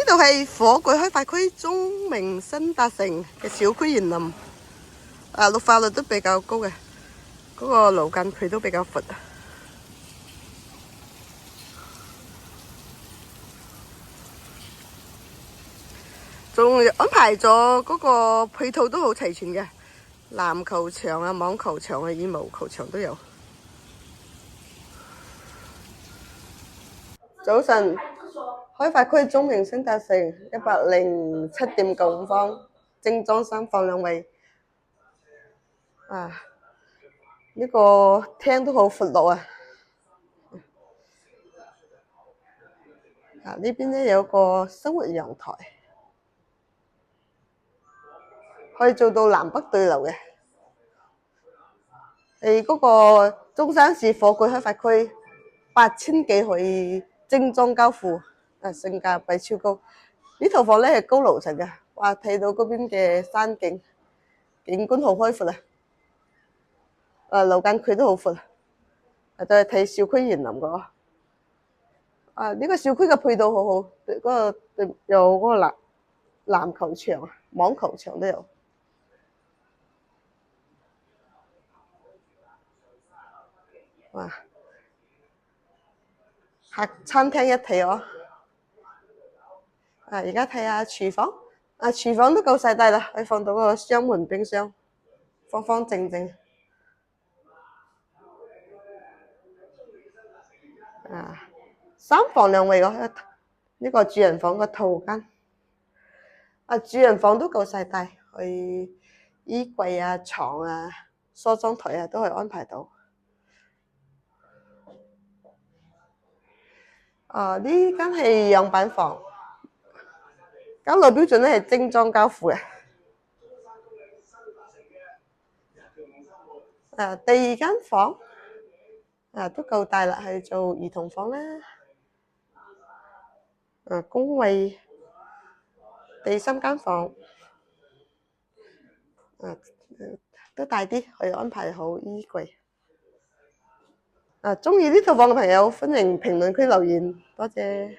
度係火炬開發區中明新達城嘅小區園林，綠化率都比較高嘅，嗰個路間距都比較闊。仲安排咗嗰個配套都好齊全嘅，籃球場啊、網球場啊、羽毛球場都有。早晨，開發區中明新達城107.95方，精裝3房2衛。呢個廳都好闊落啊！呢邊咧有個生活陽台，可以做到南北對流嘅。嗰個中山市火炬開發區8000幾可以精裝交付，性價比超高。呢套房咧係高樓層嘅，哇！睇到嗰邊嘅山景，景觀好開闊啊！路間距都好闊，都係睇小區園林嘅。呢個小區嘅配套好好，嗰個有嗰個籃球場、網球場都有。哇！客餐廳一體哦。而家睇下廚房，廚房都夠細大啦，可以放到個雙門冰箱，方方正正。3房2衛嘅呢個主人房個套間。主人房都夠細大，去衣櫃啊、床啊、梳妝台啊都可以安排到。呢間係樣板房，交樓標準咧係精裝交付嘅。第2間房都夠大啦，係做兒童房啦。公衛。第3間房都大啲，可以安排好衣櫃。中意呢套房嘅朋友，歡迎評論區留言，多謝。